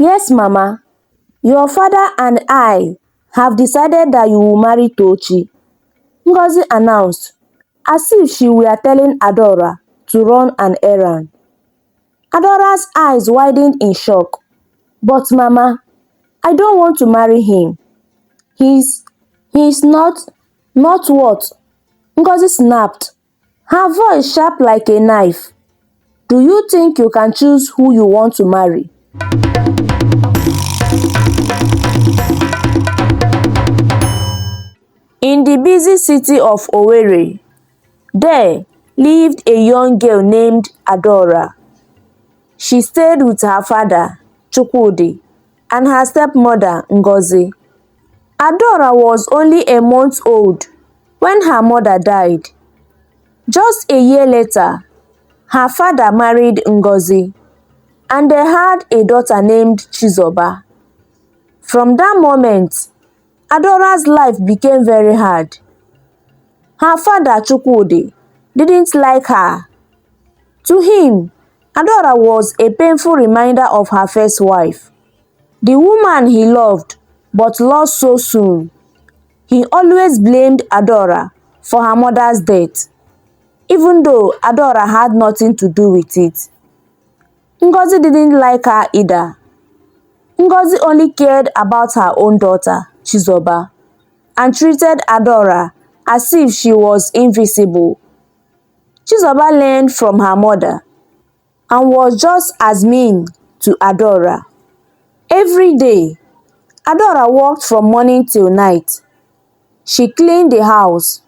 Yes, Mama. Your father and I have decided that you will marry Tochi, Ngozi announced, as if she were telling Adora to run an errand. Adora's eyes widened in shock. But Mama, I don't want to marry him. He's not what? Ngozi snapped, her voice sharp like a knife. Do you think you can choose who you want to marry? In the busy city of Owerri, there lived a young girl named Adora. She stayed with her father, Chukwudi, and her stepmother, Ngozi. Adora was only a month old when her mother died. Just a year later, her father married Ngozi, and they had a daughter named Chizoba. From that moment, Adora's life became very hard. Her father, Chukwudi, didn't like her. To him, Adora was a painful reminder of her first wife, the woman he loved but lost so soon. He always blamed Adora for her mother's death, even though Adora had nothing to do with it. Ngozi didn't like her either. Ngozi only cared about her own daughter, Chizoba, and treated Adora as if she was invisible. Chizoba learned from her mother and was just as mean to Adora. Every day, Adora worked from morning till night. She cleaned the house,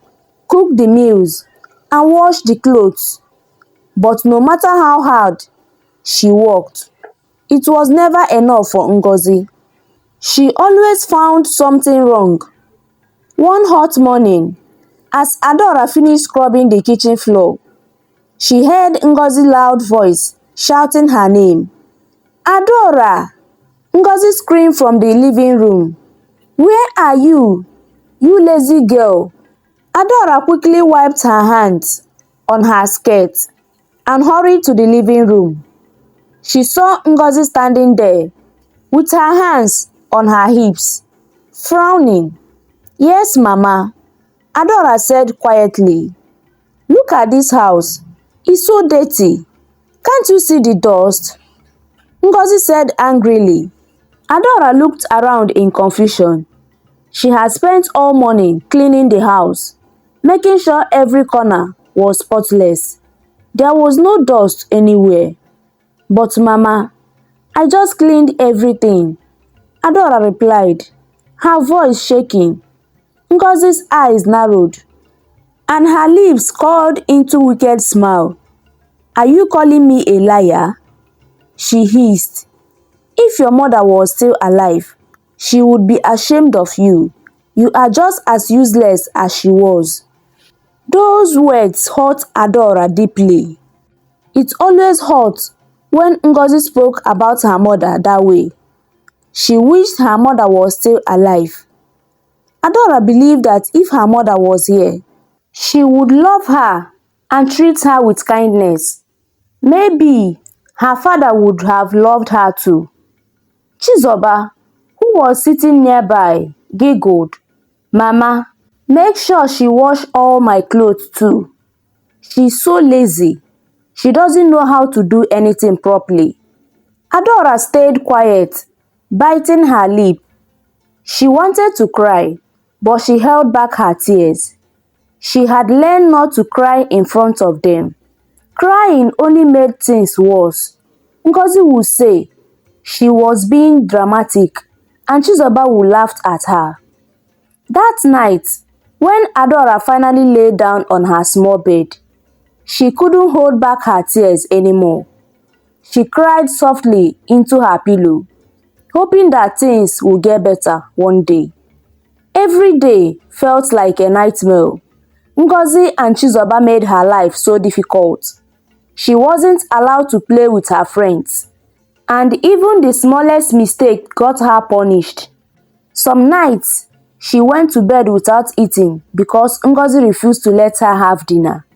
cooked the meals, and washed the clothes. But no matter how hard she worked, it was never enough for Ngozi. She always found something wrong. One hot morning, as Adora finished scrubbing the kitchen floor, she heard Ngozi's loud voice shouting her name. Adora! Ngozi screamed from the living room. Where are you, you lazy girl? Adora quickly wiped her hands on her skirt and hurried to the living room. She saw Ngozi standing there with her hands on her hips, frowning. Yes, Mama, Adora said quietly. Look at this house. It's so dirty. Can't you see the dust? Ngozi said angrily. Adora looked around in confusion. She had spent all morning cleaning the house, making sure every corner was spotless. There was no dust anywhere. But Mama, I just cleaned everything, Adora replied, her voice shaking. Ngozi's eyes narrowed, and her lips curled into a wicked smile. Are you calling me a liar? She hissed. If your mother was still alive, she would be ashamed of you. You are just as useless as she was. Those words hurt Adora deeply. It always hurt when Ngozi spoke about her mother that way. She wished her mother was still alive. Adora believed that if her mother was here, she would love her and treat her with kindness. Maybe her father would have loved her too. Chizoba, who was sitting nearby, giggled. Mama, make sure she wash all my clothes too. She's so lazy. She doesn't know how to do anything properly. Adora stayed quiet, biting her lip. She wanted to cry, but she held back her tears. She had learned not to cry in front of them. Crying only made things worse. Ngozi would say she was being dramatic, and Chizoba would laugh at her. That night, when Adora finally lay down on her small bed, she couldn't hold back her tears anymore. She cried softly into her pillow, hoping that things would get better one day. Every day felt like a nightmare. Ngozi and Chizoba made her life so difficult. She wasn't allowed to play with her friends, and even the smallest mistake got her punished. Some nights, she went to bed without eating because Ngozi refused to let her have dinner.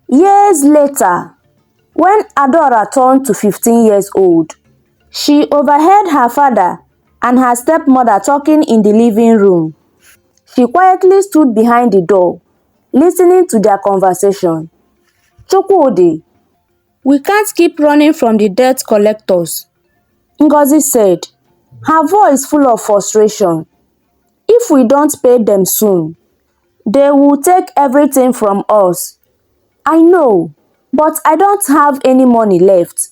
Years later, when Adora turned to 15 years old, She overheard her father and her stepmother talking in the living room. She quietly stood behind the door, listening to their conversation. "Chukwudi, we can't keep running from the debt collectors," Ngozi said, her voice full of frustration. "If we don't pay them soon, they will take everything from us." "I know, but I don't have any money left,"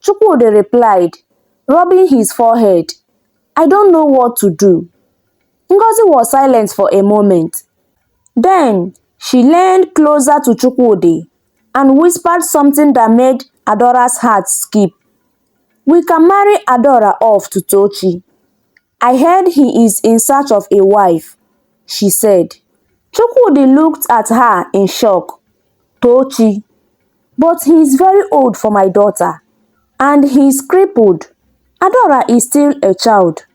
Chukwudi replied, rubbing his forehead. "I don't know what to do." Ngozi was silent for a moment. Then she leaned closer to Chukwudi and whispered something that made Adora's heart skip. "We can marry Adora off to Tochi. I heard he is in search of a wife," she said. Chukwudi looked at her in shock. "Tochi? But he is very old for my daughter. And he is crippled. Adora is still a child.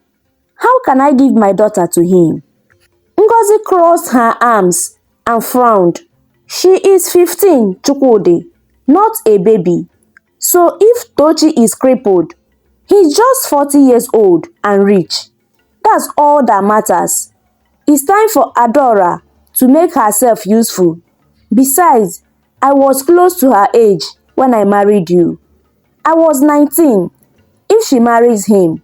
How can I give my daughter to him?" Ngozi crossed her arms and frowned. "She is 15, Chukwudi, not a baby. So if Tochi is crippled, he's just 40 years old and rich. That's all that matters. It's time for Adora to make herself useful. Besides, I was close to her age when I married you. I was 19. If she marries him,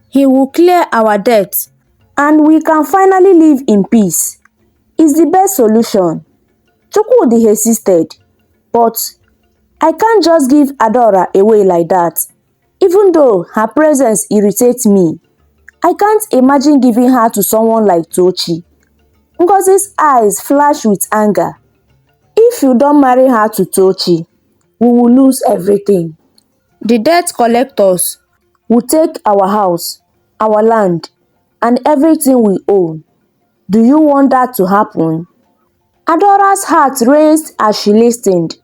he will clear our debt and we can finally live in peace. It's the best solution." Chukwudi insisted, "But I can't just give Adora away like that. Even though her presence irritates me, I can't imagine giving her to someone like Tochi." Ngozi's eyes flashed with anger. "If you don't marry her to Tochi, we will lose everything. The debt collectors will take our house, our land, and everything we own. Do you want that to happen?" Adora's heart raced as she listened.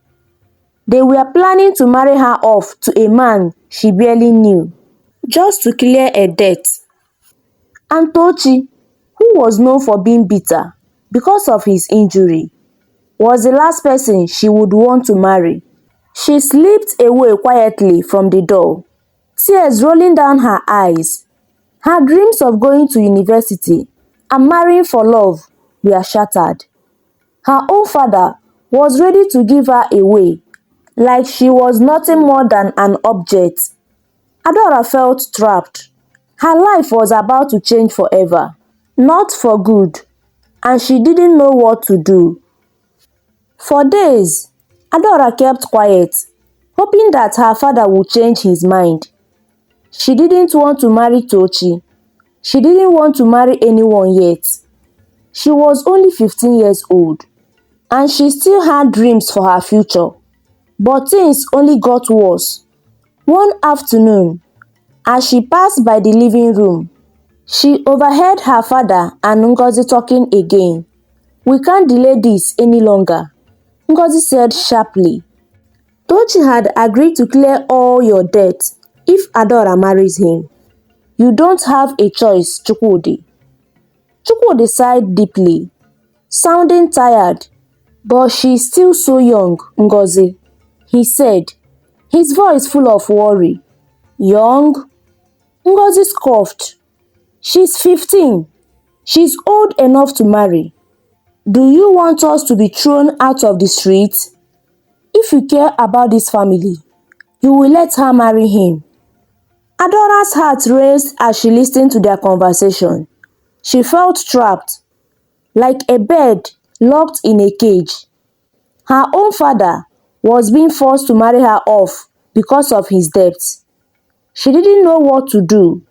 They were planning to marry her off to a man she barely knew, just to clear a debt. And Tochi, who was known for being bitter because of his injury, was the last person she would want to marry. She slipped away quietly from the door, tears rolling down her eyes. Her dreams of going to university and marrying for love were shattered. Her own father was ready to give her away, like she was nothing more than an object. Adora felt trapped. Her life was about to change forever, not for good, and she didn't know what to do. For days, Adora kept quiet, hoping that her father would change his mind. She didn't want to marry Tochi. She didn't want to marry anyone yet. She was only 15 years old, and she still had dreams for her future. But things only got worse. One afternoon, as she passed by the living room, she overheard her father and Ngozi talking again. "We can't delay this any longer," Ngozi said sharply. "Tochi had agreed to clear all your debts if Adora marries him. You don't have a choice, Chukwudi." Chukwudi sighed deeply, sounding tired. "But she's still so young, Ngozi," he said, his voice full of worry. "Young?" Ngozi scoffed. "She's 15. She's old enough to marry. Do you want us to be thrown out of the street? If you care about this family, you will let her marry him." Adora's heart raced as she listened to their conversation. She felt trapped, like a bird locked in a cage. Her own father was being forced to marry her off because of his debts. She didn't know what to do.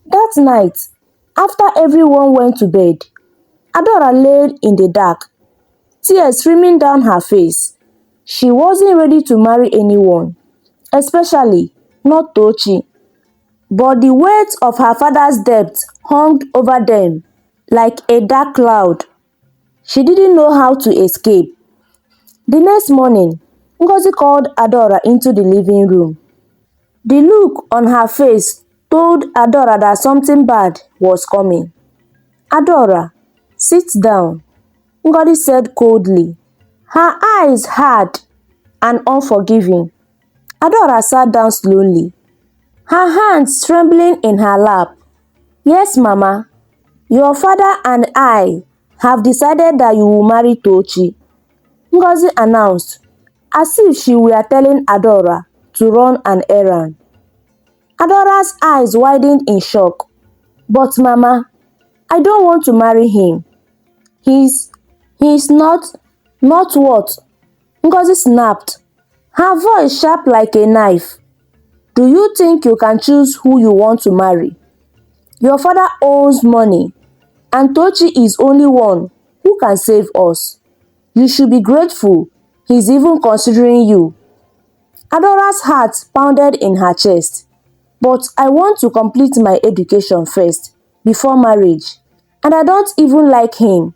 That night, after everyone went to bed, Adora lay in the dark, tears streaming down her face. She wasn't ready to marry anyone, especially not Tochi. But the weight of her father's debt hung over them like a dark cloud. She didn't know how to escape. The next morning, Ngozi called Adora into the living room. The look on her face told Adora that something bad was coming. "Adora, sit down," Ngozi said coldly, her eyes hard and unforgiving. Adora sat down slowly, her hands trembling in her lap. "Yes, Mama, your father and I have decided that you will marry Tochi," Ngozi announced, as if she were telling Adora to run an errand. Adora's eyes widened in shock. "But Mama, I don't want to marry him. He's not what?" Ngozi snapped, her voice sharp like a knife. "Do you think you can choose who you want to marry? Your father owes money, and Tochi is only one who can save us. You should be grateful he's even considering you." Adora's heart pounded in her chest. "But I want to complete my education first, before marriage, and I don't even like him,"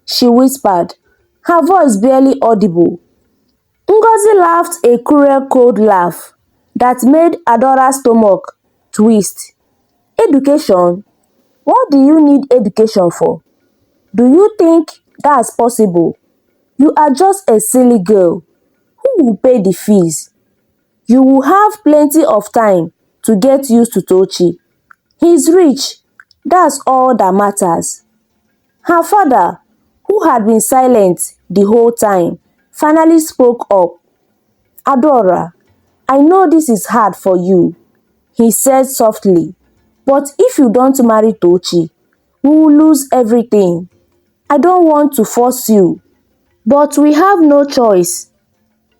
she whispered, her voice barely audible. Ngozi laughed a cruel cold laugh that made Adora's stomach twist. "Education? What do you need education for? Do you think that's possible? You are just a silly girl. Who will pay the fees? You will have plenty of time to get used to Tochi. He's rich, that's all that matters." Her father, who had been silent the whole time, finally spoke up. "Adora, I know this is hard for you," he said softly, "but if you don't marry Tochi, we will lose everything. I don't want to force you, but we have no choice."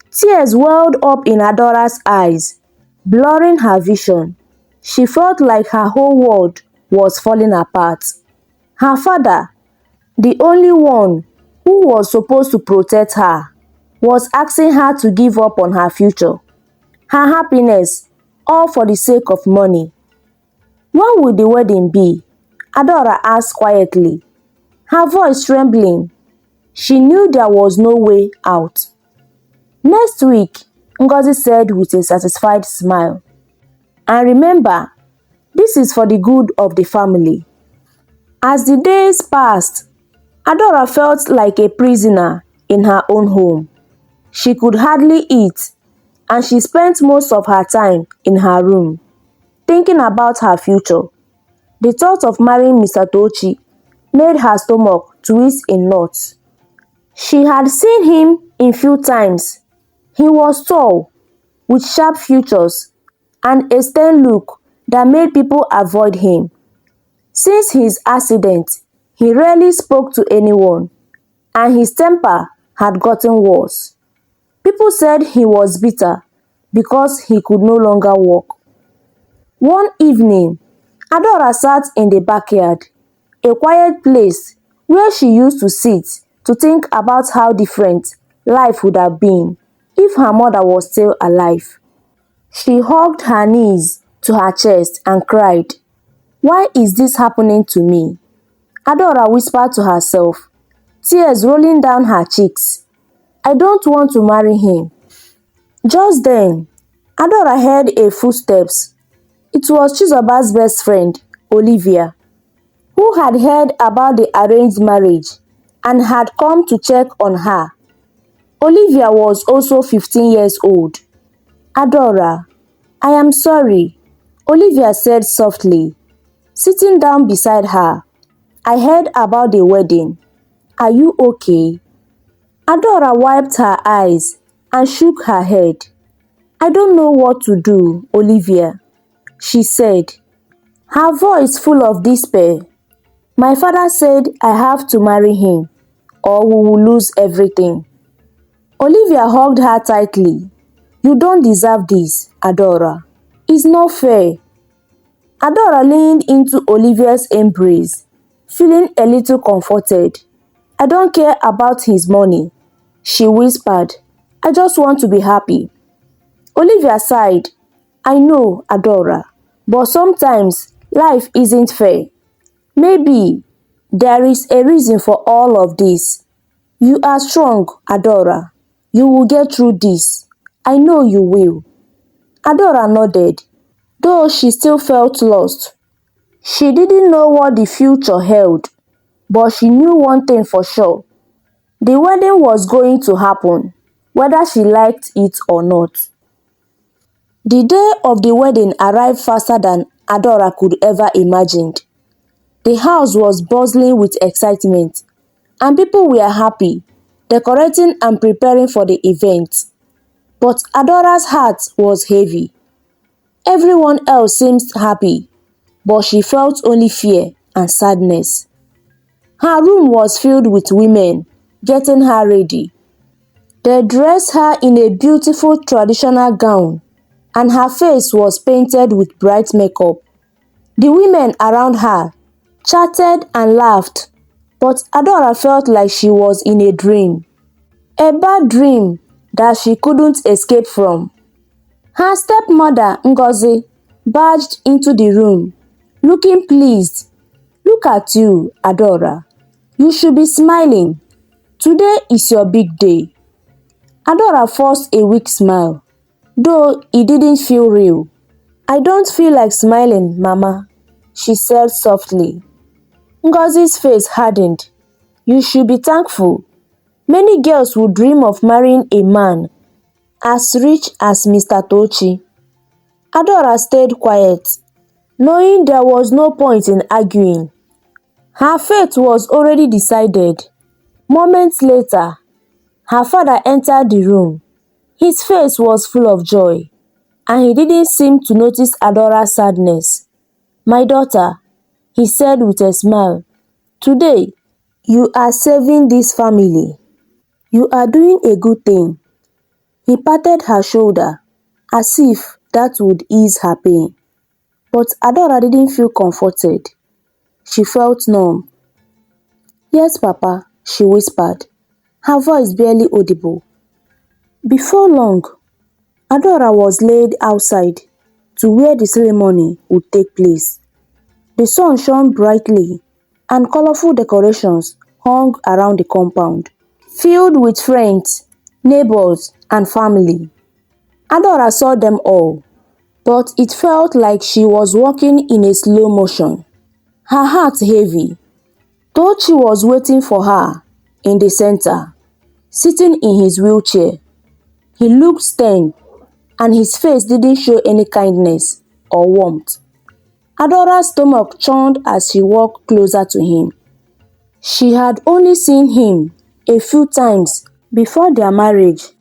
Tears welled up in Adora's eyes, blurring her vision. She felt like her whole world was falling apart. Her father, the only one who was supposed to protect her, was asking her to give up on her future, her happiness, all for the sake of money. "When will the wedding be?" Adora asked quietly, her voice trembling. She knew there was no way out. "Next week," Ngozi said with a satisfied smile. "And remember, this is for the good of the family." As the days passed, Adora felt like a prisoner in her own home. She could hardly eat, and she spent most of her time in her room, thinking about her future. The thought of marrying Mr. Tochi made her stomach twist in knots. She had seen him in few times. He was tall, with sharp features, and a stern look that made people avoid him. Since his accident, he rarely spoke to anyone, and his temper had gotten worse. People said he was bitter because he could no longer walk. One evening, Adora sat in the backyard, a quiet place where she used to sit to think about how different life would have been if her mother was still alive. She hugged her knees to her chest and cried, "Why is this happening to me?" Adora whispered to herself, tears rolling down her cheeks. "I don't want to marry him." Just then, Adora heard a footsteps. It was Chizoba's best friend, Olivia, who had heard about the arranged marriage and had come to check on her. Olivia was also 15 years old. "Adora, I am sorry," Olivia said softly, sitting down beside her. "I heard about the wedding. Are you okay?" Adora wiped her eyes and shook her head. "I don't know what to do, Olivia," she said, her voice full of despair. "My father said I have to marry him, or we will lose everything." Olivia hugged her tightly. "You don't deserve this, Adora. It's not fair." Adora leaned into Olivia's embrace, feeling a little comforted. "I don't care about his money," she whispered. "I just want to be happy." Olivia sighed. "I know, Adora, but sometimes life isn't fair. Maybe there is a reason for all of this. You are strong, Adora. You will get through this. I know you will." Adora nodded, though she still felt lost. She didn't know what the future held, but she knew one thing for sure. The wedding was going to happen, whether she liked it or not. The day of the wedding arrived faster than Adora could ever imagine. The house was bustling with excitement, and people were happy, decorating and preparing for the event. But Adora's heart was heavy. Everyone else seemed happy, but she felt only fear and sadness. Her room was filled with women getting her ready. They dressed her in a beautiful traditional gown, and her face was painted with bright makeup. The women around her chatted and laughed, but Adora felt like she was in a dream. A bad dream that she couldn't escape from. Her stepmother, Ngozi, barged into the room, looking pleased. "Look at you, Adora. You should be smiling. Today is your big day." Adora forced a weak smile, though it didn't feel real. "I don't feel like smiling, Mama," she said softly. Ngozi's face hardened. "You should be thankful. Many girls would dream of marrying a man as rich as Mr. Tochi." Adora stayed quiet, knowing there was no point in arguing. Her fate was already decided. Moments later, her father entered the room. His face was full of joy, and he didn't seem to notice Adora's sadness. "My daughter," he said with a smile, "today you are saving this family. You are doing a good thing." He patted her shoulder as if that would ease her pain. But Adora didn't feel comforted. She felt numb. "Yes, Papa," she whispered, her voice barely audible. Before long, Adora was laid outside to where the ceremony would take place. The sun shone brightly, and colorful decorations hung around the compound, filled with friends, neighbors, and family. Adora saw them all, but it felt like she was walking in a slow motion, her heart heavy. Tochi was waiting for her in the center, sitting in his wheelchair. He looked stern, and his face didn't show any kindness or warmth. Adora's stomach churned as she walked closer to him. She had only seen him a few times before their marriage,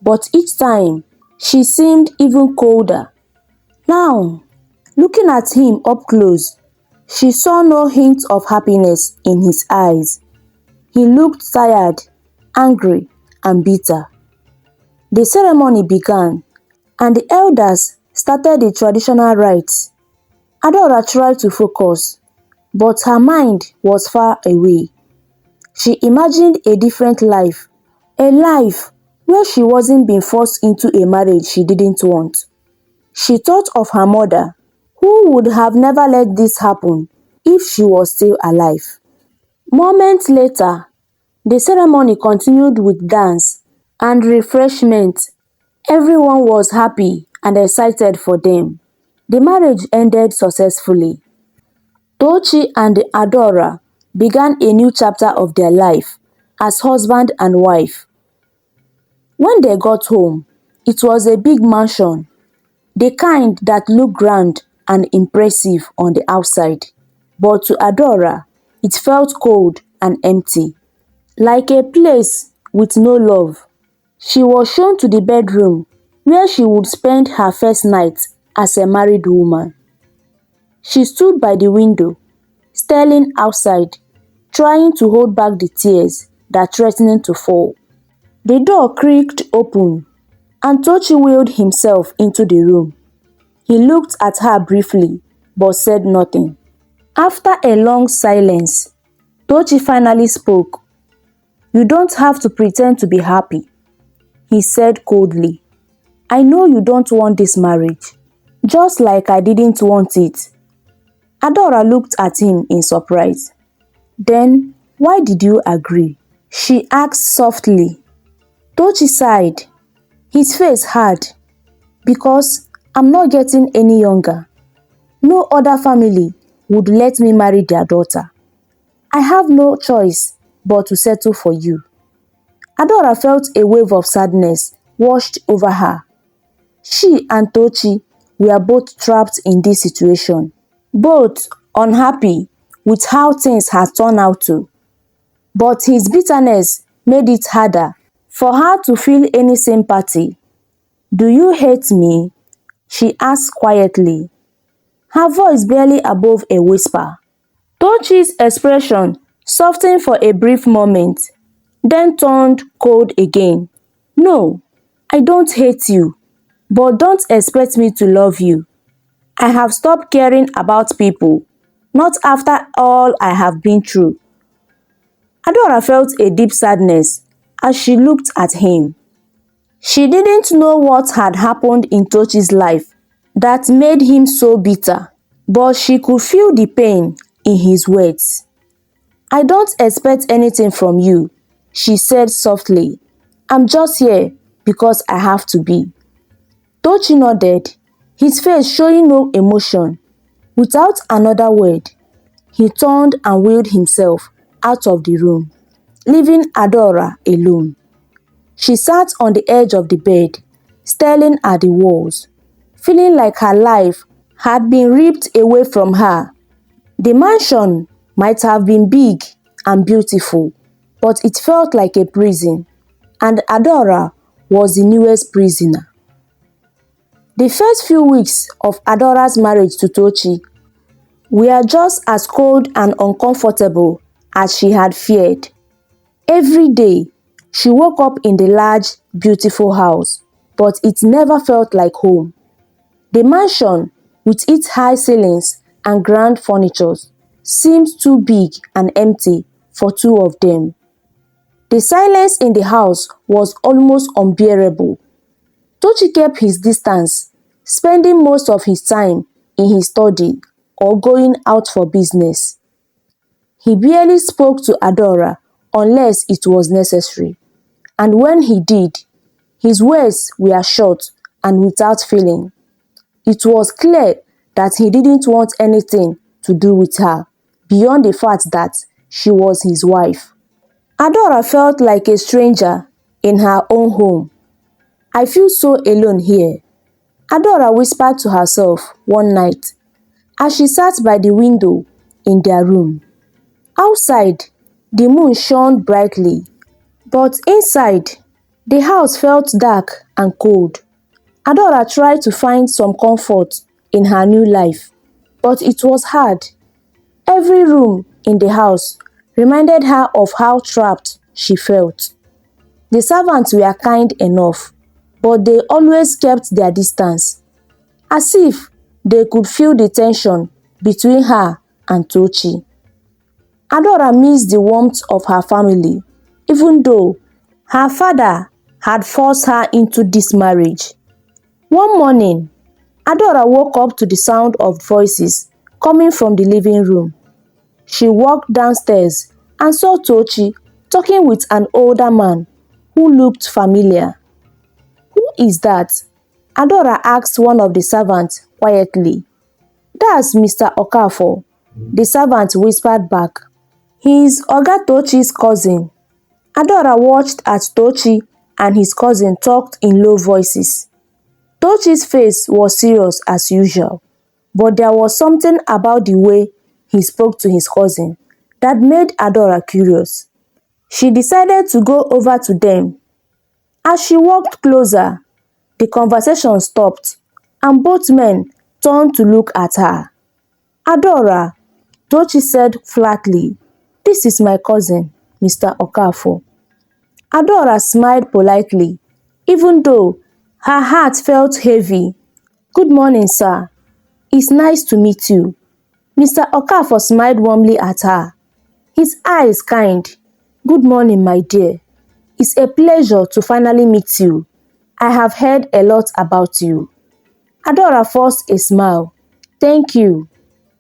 but each time she seemed even colder. Now, looking at him up close, she saw no hint of happiness in his eyes. He looked tired, angry, and bitter. The ceremony began, and the elders started the traditional rites. Adora tried to focus, but her mind was far away. She imagined a different life, a life where she wasn't being forced into a marriage she didn't want. She thought of her mother, who would have never let this happen if she was still alive. Moments later, the ceremony continued with dance and refreshment. Everyone was happy and excited for them. The marriage ended successfully. Tochi and Adora began a new chapter of their life as husband and wife. When they got home, it was a big mansion, the kind that looked grand and impressive on the outside. But to Adora, it felt cold and empty, like a place with no love. She was shown to the bedroom where she would spend her first night as a married woman. She stood by the window, staring outside, trying to hold back the tears that threatened to fall. The door creaked open, and Tochi wheeled himself into the room. He looked at her briefly, but said nothing. After a long silence, Tochi finally spoke. "You don't have to pretend to be happy," he said coldly. "I know you don't want this marriage, just like I didn't want it." Adora looked at him in surprise. "Then, why did you agree?" she asked softly. Tochi sighed, his face hard. "Because I'm not getting any younger. No other family would let me marry their daughter. I have no choice but to settle for you." Adora felt a wave of sadness washed over her. She and Tochi were both trapped in this situation, both unhappy with how things had turned out to. But his bitterness made it harder for her to feel any sympathy. "Do you hate me?" she asked quietly, her voice barely above a whisper. Tochi's expression softened for a brief moment, then turned cold again. "No, I don't hate you, but don't expect me to love you. I have stopped caring about people, not after all I have been through." Adora felt a deep sadness as she looked at him. She didn't know what had happened in Tochi's life that made him so bitter, but she could feel the pain in his words. "I don't expect anything from you," she said softly. "I'm just here because I have to be." Tochi nodded, his face showing no emotion. Without another word, he turned and wheeled himself out of the room, leaving Adora alone. She sat on the edge of the bed, staring at the walls, feeling like her life had been ripped away from her. The mansion might have been big and beautiful, but it felt like a prison, and Adora was the newest prisoner. The first few weeks of Adora's marriage to Tochi were just as cold and uncomfortable as she had feared. Every day, she woke up in the large, beautiful house, but it never felt like home. The mansion, with its high ceilings and grand furniture, seemed too big and empty for two of them. The silence in the house was almost unbearable. Tochi kept his distance, spending most of his time in his study or going out for business. He barely spoke to Adora unless it was necessary, and when he did, his words were short and without feeling. It was clear that he didn't want anything to do with her, beyond the fact that she was his wife. Adora felt like a stranger in her own home. "I feel so alone here," Adora whispered to herself one night as she sat by the window in their room. Outside, the moon shone brightly, but inside, the house felt dark and cold. Adora tried to find some comfort in her new life, but it was hard. Every room in the house reminded her of how trapped she felt. The servants were kind enough, but they always kept their distance, as if they could feel the tension between her and Tochi. Adora missed the warmth of her family, even though her father had forced her into this marriage. One morning, Adora woke up to the sound of voices coming from the living room. She walked downstairs and saw Tochi talking with an older man who looked familiar. "Who is that?" Adora asked one of the servants quietly. "That's Mr. Okafor," the servant whispered back. "He's Oga Tochi's cousin." Adora watched as Tochi and his cousin talked in low voices. Tochi's face was serious as usual, but there was something about the way he spoke to his cousin that made Adora curious. She decided to go over to them. As she walked closer, the conversation stopped, and both men turned to look at her. "Adora," Tochi said flatly, "this is my cousin, Mr. Okafor." Adora smiled politely, even though her heart felt heavy. "Good morning, sir. It's nice to meet you." Mr. Okafor smiled warmly at her, his eyes kind. "Good morning, my dear. It's a pleasure to finally meet you. I have heard a lot about you." Adora forced a smile. "Thank you."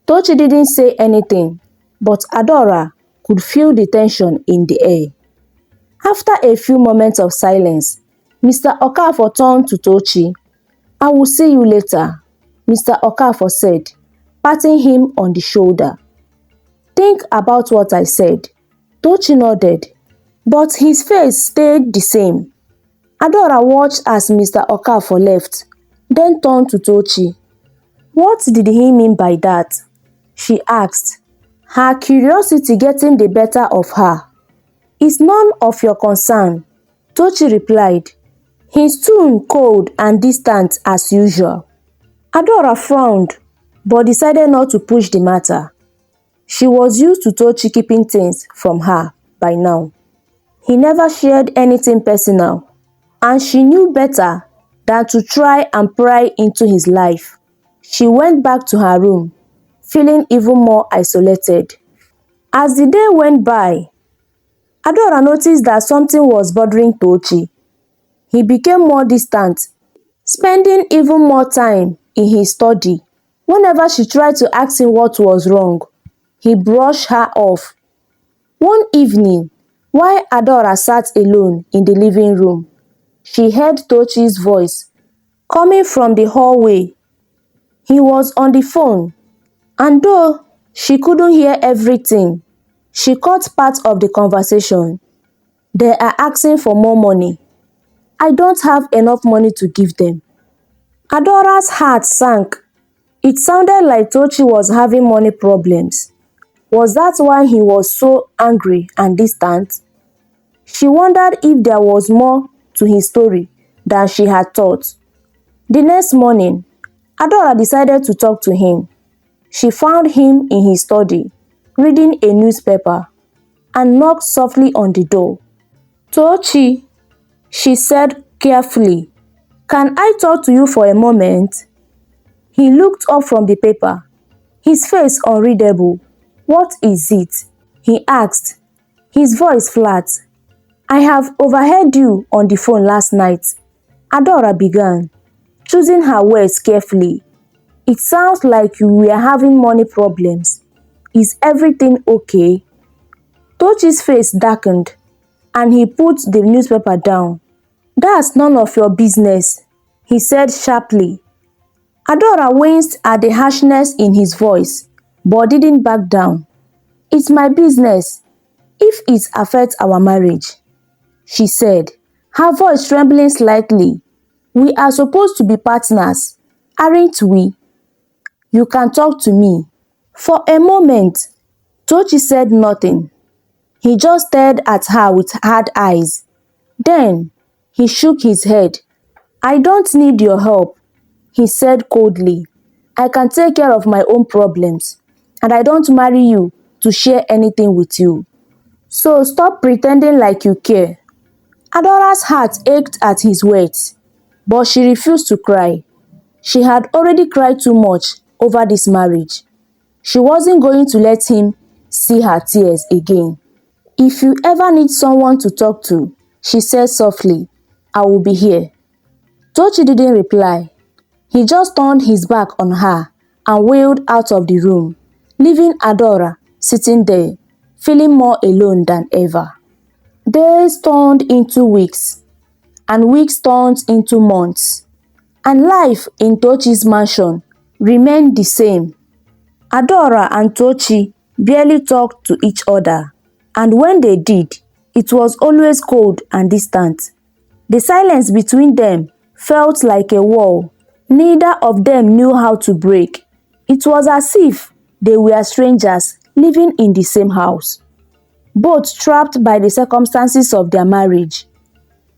Tochi didn't say anything, but Adora could feel the tension in the air. After a few moments of silence, Mr. Okafor turned to Tochi. "I will see you later," Mr. Okafor said, patting him on the shoulder. "Think about what I said." Tochi nodded, but his face stayed the same. Adora watched as Mr. Okafor left, then turned to Tochi. What did he mean by that? She asked, her curiosity getting the better of her. It's none of your concern, Tochi replied, his tone cold and distant as usual. Adora frowned, but decided not to push the matter. She was used to Tochi keeping things from her by now. He never shared anything personal, and she knew better than to try and pry into his life. She went back to her room, feeling even more isolated. As the day went by, Adora noticed that something was bothering Tochi. He became more distant, spending even more time in his study. Whenever she tried to ask him what was wrong, he brushed her off. One evening, while Adora sat alone in the living room, she heard Tochi's voice coming from the hallway. He was on the phone, and though she couldn't hear everything, she caught part of the conversation. They are asking for more money. I don't have enough money to give them. Adora's heart sank. It sounded like Tochi was having money problems. Was that why he was so angry and distant? She wondered if there was more to his story than she had thought. The next morning, Adora decided to talk to him. She found him in his study, reading a newspaper, and knocked softly on the door. Tochi, she said carefully, can I talk to you for a moment? He looked up from the paper, his face unreadable. What is it? He asked, his voice flat. I have overheard you on the phone last night. Adora began, choosing her words carefully. It sounds like you were having money problems. Is everything okay? Tochi's face darkened, and he put the newspaper down. That's none of your business, he said sharply. Adora winced at the harshness in his voice, but didn't back down. It's my business, if it affects our marriage, she said, her voice trembling slightly. We are supposed to be partners, aren't we? You can talk to me. For a moment, Tochi said nothing. He just stared at her with hard eyes. Then, he shook his head. I don't need your help, he said coldly. I can take care of my own problems, and I don't marry you to share anything with you. So stop pretending like you care. Adora's heart ached at his words, but she refused to cry. She had already cried too much over this marriage. She wasn't going to let him see her tears again. If you ever need someone to talk to, she said softly, I will be here. Tochi didn't reply. He just turned his back on her and wheeled out of the room, leaving Adora sitting there, feeling more alone than ever. Days turned into weeks, and weeks turned into months, and life in Tochi's mansion remained the same. Adora and Tochi barely talked to each other, and when they did, it was always cold and distant. The silence between them felt like a wall neither of them knew how to break. It was as if they were strangers living in the same house, both trapped by the circumstances of their marriage.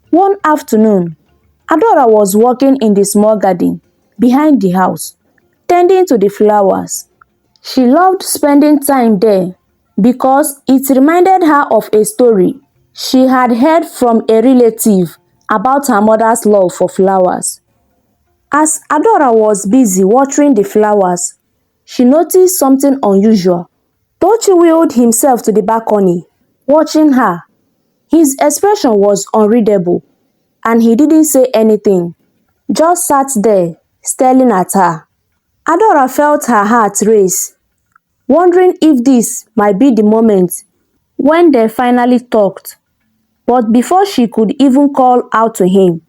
One afternoon, Adora was walking in the small garden behind the house, tending to the flowers. She loved spending time there because it reminded her of a story she had heard from a relative about her mother's love for flowers. As Adora was busy watering the flowers, she noticed something unusual. Tochi wheeled himself to the balcony, watching her. His expression was unreadable, and he didn't say anything, just sat there, staring at her. Adora felt her heart race, wondering if this might be the moment when they finally talked. But before she could even call out to him,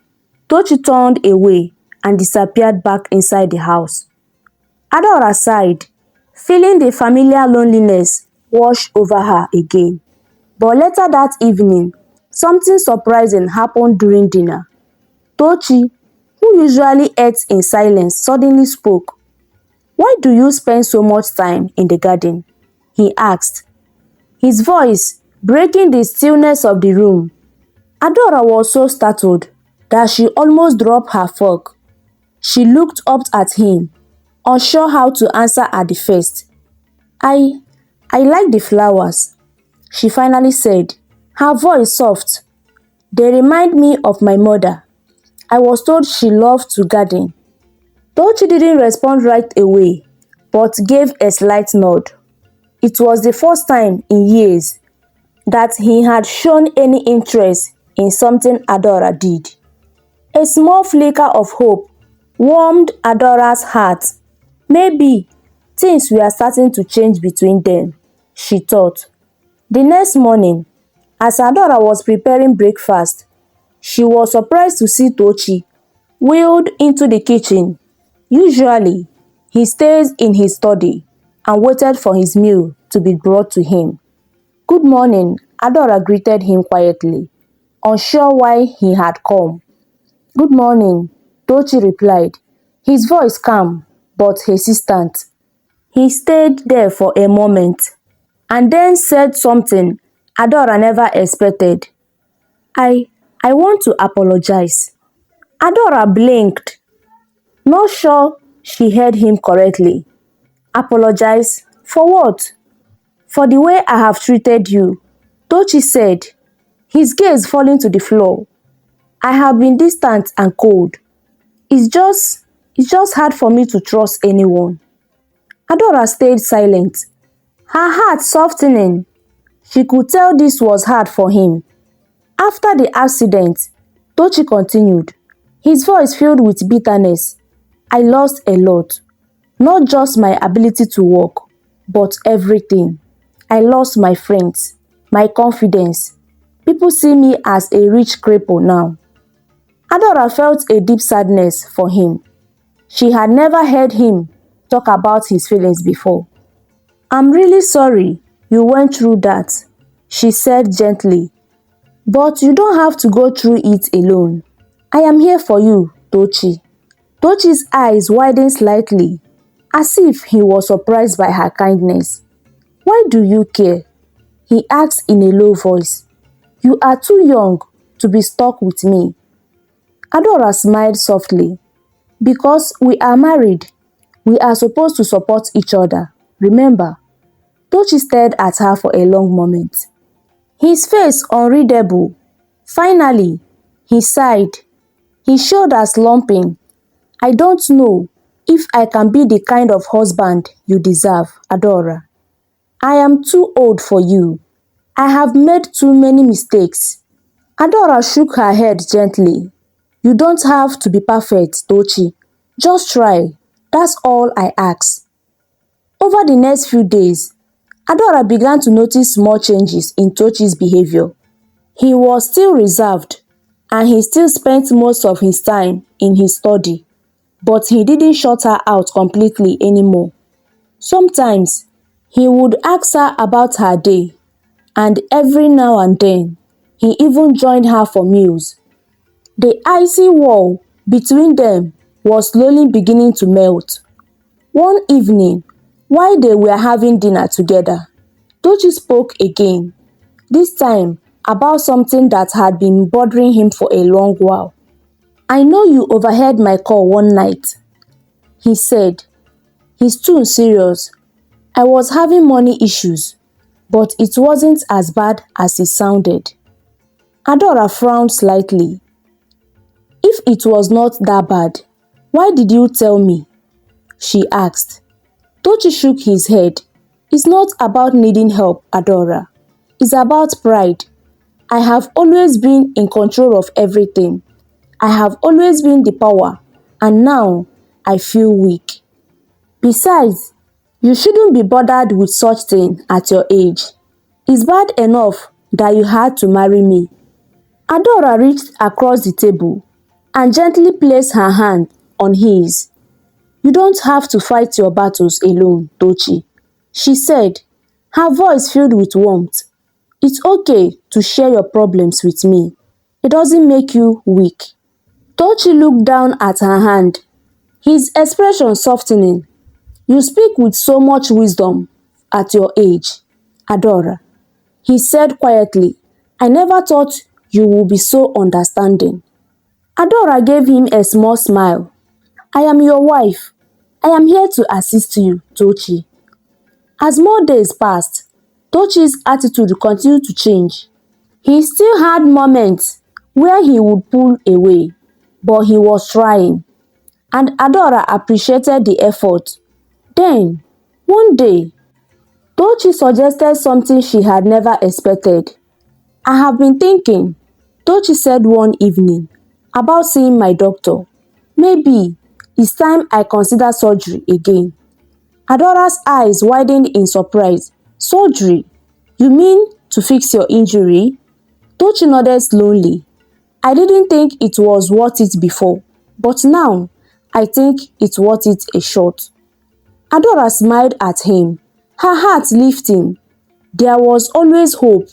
Tochi turned away and disappeared back inside the house. Adora sighed, feeling the familiar loneliness wash over her again. But later that evening, something surprising happened during dinner. Tochi, who who usually ate in silence, suddenly spoke. "Why do you spend so much time in the garden?" he asked, his voice breaking the stillness of the room. Adora was so startled that she almost dropped her fork. She looked up at him, unsure how to answer at the first. I I like the flowers," she finally said, her voice soft. "They remind me of my mother. I was told she loved to garden." Tochi didn't respond right away, but gave a slight nod. It was the first time in years that he had shown any interest in something Adora did. A small flicker of hope warmed Adora's heart. Maybe things were starting to change between them, she thought. The next morning, as Adora was preparing breakfast, she was surprised to see Tochi wheeled into the kitchen. Usually, he stays in his study and waited for his meal to be brought to him. "Good morning," Adora greeted him quietly, unsure why he had come. "Good morning," Tochi replied, his voice calm but hesitant. He stayed there for a moment and then said something Adora never expected. I want to apologize." Adora blinked, not sure she heard him correctly. "Apologize? For what?" "For the way I have treated you," Tochi said, his gaze falling to the floor. "I have been distant and cold. It's just hard for me to trust anyone." Adora stayed silent, her heart softening. She could tell this was hard for him. After the accident, Tochi continued, his voice filled with bitterness. "I lost a lot. Not just my ability to walk, but everything. I lost my friends, my confidence. People see me as a rich cripple now." Adora felt a deep sadness for him. She had never heard him talk about his feelings before. "I'm really sorry you went through that," she said gently. "But you don't have to go through it alone. I am here for you, Tochi." Tochi's eyes widened slightly, as if he was surprised by her kindness. "Why do you care?" he asked in a low voice. "You are too young to be stuck with me." Adora smiled softly. "Because we are married, we are supposed to support each other, remember?" Tochi stared at her for a long moment, his face unreadable. Finally, he sighed, his shoulders slumping. "I don't know if I can be the kind of husband you deserve, Adora. I am too old for you. I have made too many mistakes." Adora shook her head gently. "You don't have to be perfect, Tochi. Just try. That's all I ask." Over the next few days, Adora began to notice small changes in Tochi's behavior. He was still reserved, and he still spent most of his time in his study, but he didn't shut her out completely anymore. Sometimes, he would ask her about her day, and every now and then, he even joined her for meals. The icy wall between them was slowly beginning to melt. One evening, while they were having dinner together, Tochi spoke again, this time about something that had been bothering him for a long while. "I know you overheard my call one night," he said, his tone serious. "I was having money issues, but it wasn't as bad as it sounded." Adora frowned slightly. "If it was not that bad, why did you tell me?" she asked. Tochi shook his head. "It's not about needing help, Adora. It's about pride. I have always been in control of everything. I have always been the power, and now I feel weak. Besides, you shouldn't be bothered with such thing at your age. It's bad enough that you had to marry me." Adora reached across the table and gently placed her hand on his. "You don't have to fight your battles alone, Tochi," she said, her voice filled with warmth. "It's okay to share your problems with me. It doesn't make you weak." Tochi looked down at her hand, his expression softening. You speak with so much wisdom at your age, Adora. He said quietly, I never thought you would be so understanding. Adora gave him a small smile. I am your wife. I am here to assist you, Tochi. As more days passed, Tochi's attitude continued to change. He still had moments where he would pull away, but he was trying, and Adora appreciated the effort. Then, one day, Tochi suggested something she had never expected. I have been thinking, Tochi said one evening, about seeing my doctor. Maybe it's time I consider surgery again. Adora's eyes widened in surprise. Surgery? You mean to fix your injury? Tochi nodded slowly. I didn't think it was worth it before, but now I think it's worth it a shot. Adora smiled at him, her heart lifting. There was always hope,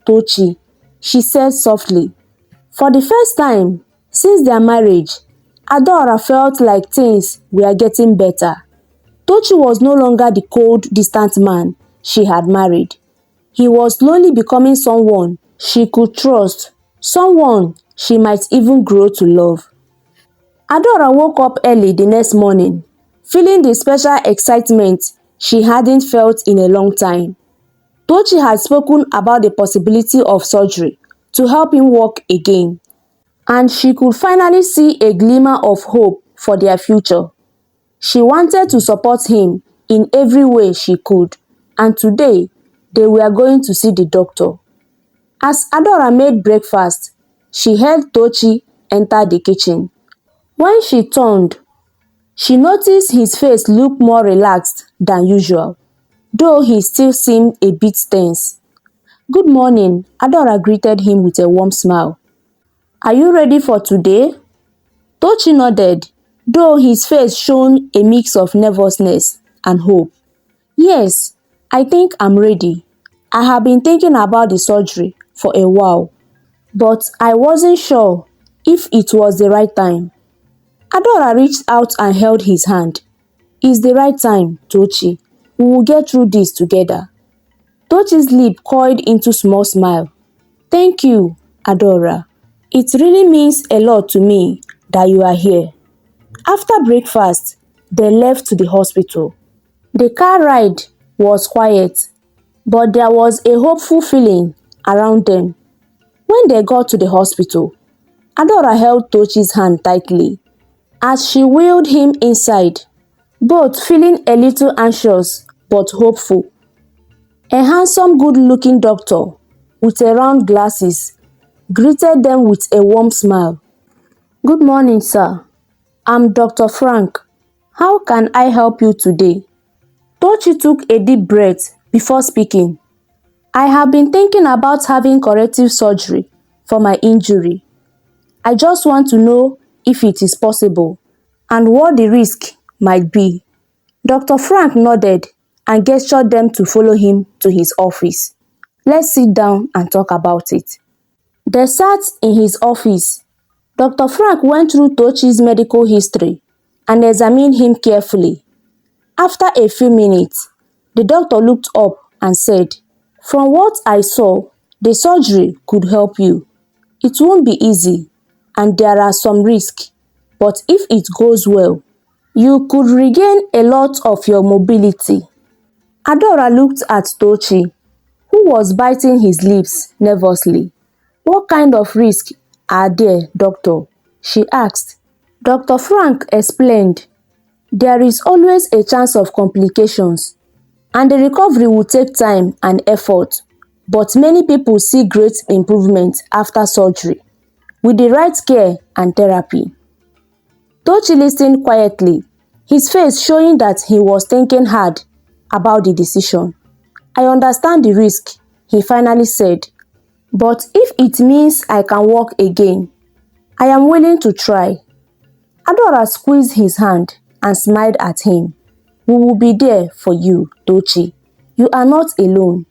Tochi, she said softly. For the first time since their marriage, Adora felt like things were getting better. Tochi was no longer the cold, distant man she had married. He was slowly becoming someone she could trust, someone she might even grow to love. Adora woke up early the next morning, feeling the special excitement she hadn't felt in a long time. Tochi had spoken about the possibility of surgery to help him walk again, and she could finally see a glimmer of hope for their future. She wanted to support him in every way she could, and today they were going to see the doctor. As Adora made breakfast, she heard Tochi enter the kitchen. When she turned, she noticed his face looked more relaxed than usual, though he still seemed a bit tense. Good morning, Adora greeted him with a warm smile. Are you ready for today? Tochi nodded, though his face showed a mix of nervousness and hope. Yes, I think I'm ready. I have been thinking about the surgery for a while, but I wasn't sure if it was the right time. Adora reached out and held his hand. It's the right time, Tochi. We will get through this together. Tochi's lip curled into a small smile. Thank you, Adora. It really means a lot to me that you are here. After breakfast, they left to the hospital. The car ride was quiet, but there was a hopeful feeling around them. When they got to the hospital, Adora held Tochi's hand tightly as she wheeled him inside, both feeling a little anxious but hopeful. A handsome, good-looking doctor with round glasses greeted them with a warm smile. Good morning, sir. I'm Dr. Frank. How can I help you today? Tochi took a deep breath before speaking. I have been thinking about having corrective surgery for my injury. I just want to know if it is possible and what the risk might be. Dr. Frank nodded and gestured them to follow him to his office. Let's sit down and talk about it. They sat in his office. Dr. Frank went through Tochi's medical history and examined him carefully. After a few minutes, the doctor looked up and said, From what I saw, the surgery could help you. It won't be easy, and there are some risks, but if it goes well, you could regain a lot of your mobility. Adora looked at Tochi, who was biting his lips nervously. What kind of risks are there, doctor? She asked. Dr. Frank explained, there is always a chance of complications, and the recovery will take time and effort, but many people see great improvement after surgery, with the right care and therapy. Tochi listened quietly, his face showing that he was thinking hard about the decision. I understand the risk, he finally said, but if it means I can walk again, I am willing to try. Adora squeezed his hand and smiled at him. We will be there for you, Tochi. You are not alone.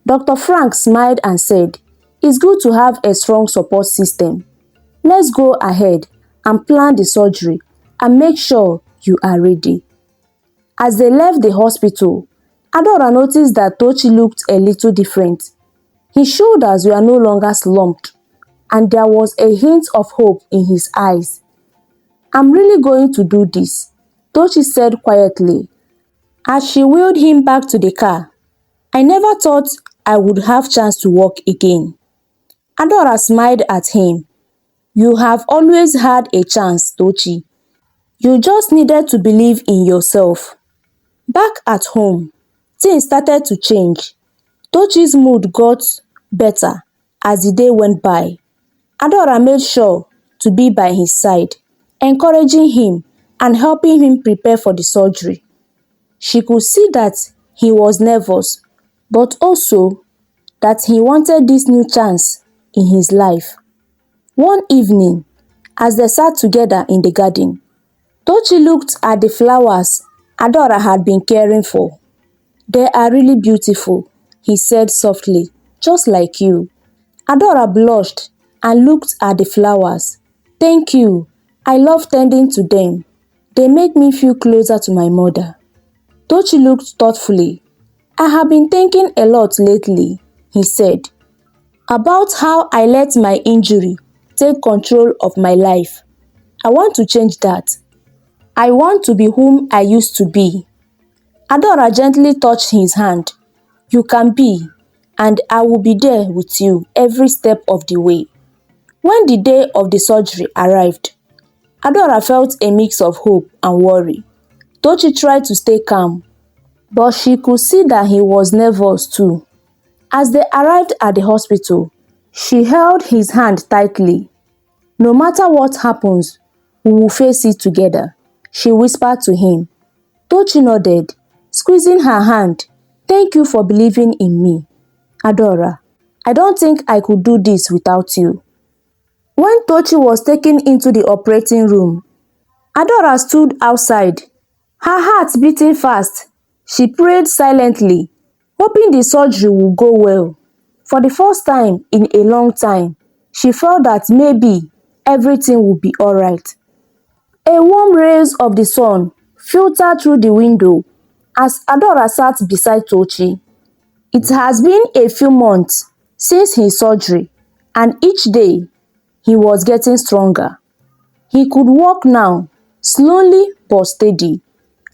Dr. Frank smiled and said, it's good to have a strong support system. Let's go ahead and plan the surgery and make sure you are ready." As they left the hospital, Adaora noticed that Tochi looked a little different. His shoulders were no longer slumped, and there was a hint of hope in his eyes. "I'm really going to do this," Tochi said quietly as she wheeled him back to the car. "I never thought I would have chance to walk again." Adaora smiled at him. "You have always had a chance, Tochi. You just needed to believe in yourself." Back at home, things started to change. Tochi's mood got better as the day went by. Adaora made sure to be by his side, encouraging him and helping him prepare for the surgery. She could see that he was nervous, but also that he wanted this new chance in his life. One evening, as they sat together in the garden, Tochi looked at the flowers Adaora had been caring for. "They are really beautiful," he said softly, "just like you." Adaora blushed and looked at the flowers. "Thank you. I love tending to them. They make me feel closer to my mother." Tochi looked thoughtfully. "I have been thinking a lot lately," he said, "about how I let my injury take control of my life. I want to change that. I want to be whom I used to be." Adaora gently touched his hand. "You can be, and I will be there with you every step of the way." When the day of the surgery arrived, Adaora felt a mix of hope and worry. Tochi tried to stay calm, but she could see that he was nervous too. As they arrived at the hospital, she held his hand tightly. "No matter what happens, we will face it together," she whispered to him. Tochi nodded, squeezing her hand. "Thank you for believing in me, Adaora. I don't think I could do this without you." When Tochi was taken into the operating room, Adaora stood outside, her heart beating fast. She prayed silently, hoping the surgery would go well. For the first time in a long time, she felt that maybe everything would be alright. A warm rays of the sun filtered through the window as Adaora sat beside Tochi. It has been a few months since his surgery, and each day he was getting stronger. He could walk now, slowly but steady,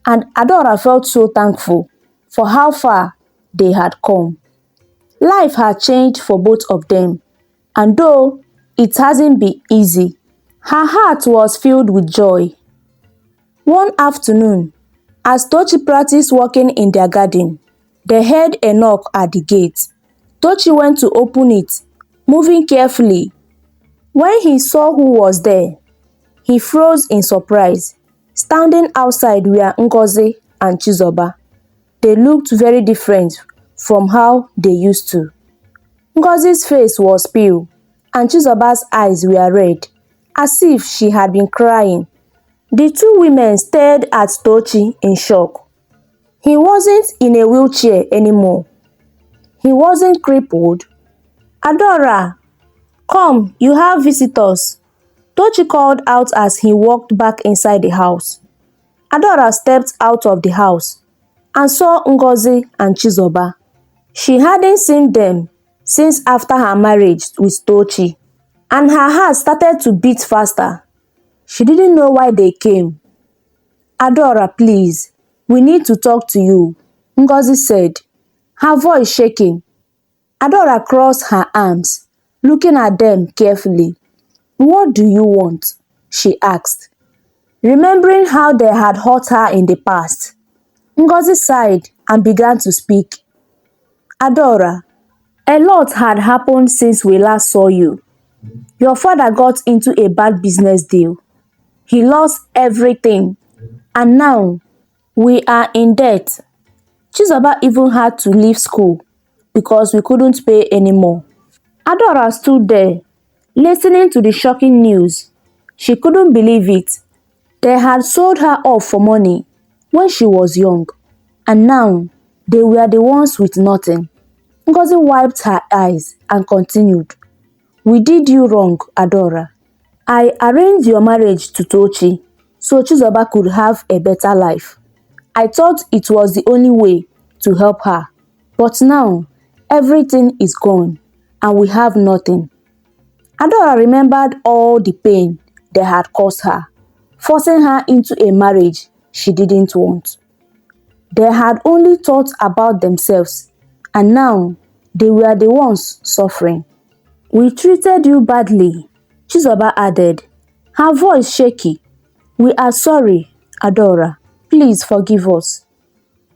and Adaora felt so thankful for how far they had come. Life had changed for both of them, and though it hasn't been easy, her heart was filled with joy. One afternoon, as Tochi practiced walking in their garden, they heard a knock at the gate. Tochi went to open it, moving carefully. When he saw who was there, he froze in surprise. Standing outside were Ngozi and Chizoba. They looked very different from how they used to. Ngozi's face was pale, and Chizoba's eyes were red, as if she had been crying. The two women stared at Tochi in shock. He wasn't in a wheelchair anymore. He wasn't crippled. "Adaora, come, you have visitors," Tochi called out as he walked back inside the house. Adaora stepped out of the house and saw Ngozi and Chizoba. She hadn't seen them since after her marriage with Tochi, and her heart started to beat faster. She didn't know why they came. "Adaora, please, we need to talk to you," Ngozi said, her voice shaking. Adaora crossed her arms, looking at them carefully. "What do you want?" she asked, remembering how they had hurt her in the past. Ngozi sighed and began to speak. "Adaora, a lot had happened since we last saw you. Your father got into a bad business deal. He lost everything, and now we are in debt. Chizoba even had to leave school because we couldn't pay anymore." Adaora stood there, listening to the shocking news. She couldn't believe it. They had sold her off for money when she was young, and now they were the ones with nothing. Ngozi wiped her eyes and continued, "We did you wrong, Adaora. I arranged your marriage to Tochi so Chizoba could have a better life. I thought it was the only way to help her. But now, everything is gone and we have nothing. Adora remembered all the pain they had caused her, forcing her into a marriage she didn't want. They had only thought about themselves, and now they were the ones suffering. We treated you badly, Chizoba added, her voice shaky. We are sorry, Adora. Please forgive us.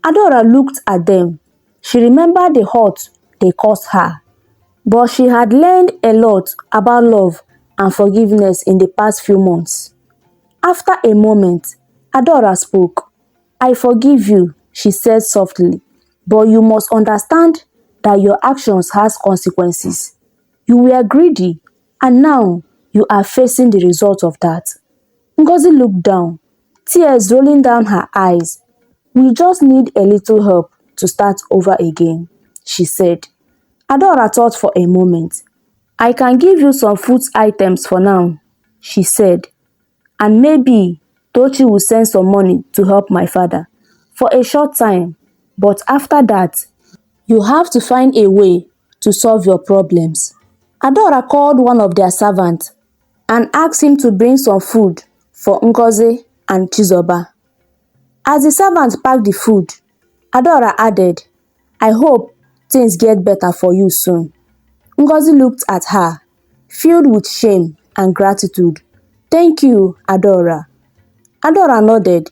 Adora looked at them. She remembered the hurt they caused her. But she had learned a lot about love and forgiveness in the past few months. After a moment, Adora spoke. I forgive you, she said softly, but you must understand that your actions has consequences. You were greedy, and now you are facing the result of that. Ngozi looked down, tears rolling down her eyes. We just need a little help to start over again, she said. Adora thought for a moment. I can give you some food items for now, she said. And maybe Tochi will send some money to help my father for a short time. But after that, you have to find a way to solve your problems. Adora called one of their servants and asked him to bring some food for Ngozi and Chizoba. As the servant packed the food, Adora added, I hope things get better for you soon. Ngozi looked at her, filled with shame and gratitude. Thank you, Adora. Adora nodded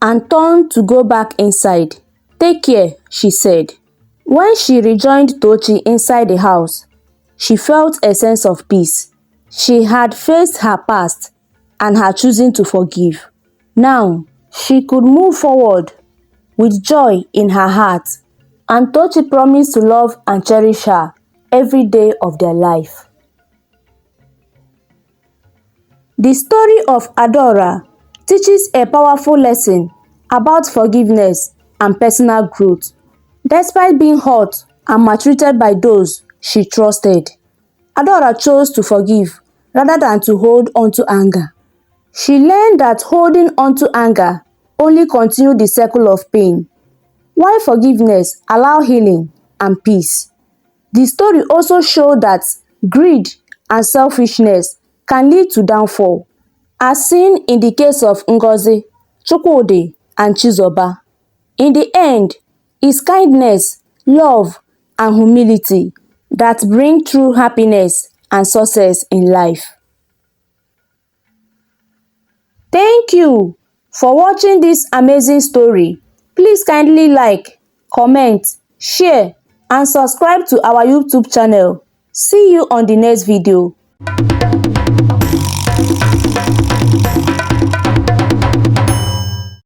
and turned to go back inside. Take care, she said. When she rejoined Tochi inside the house, she felt a sense of peace. She had faced her past and had chosen to forgive. Now, she could move forward with joy in her heart, and Tochi promised to love and cherish her every day of their life. The story of Adora teaches a powerful lesson about forgiveness and personal growth. Despite being hurt and maltreated by those she trusted, Adora chose to forgive rather than to hold on to anger. She learned that holding on to anger only continued the cycle of pain, while forgiveness allowed healing and peace. The story also showed that greed and selfishness can lead to downfall, as seen in the case of Ngozi, Chukwudi, and Chizoba. In the end, it's kindness, love, and humility that bring true happiness and success in life. Thank you for watching this amazing story. Please kindly like, comment, share, and subscribe to our YouTube channel. See you on the next video.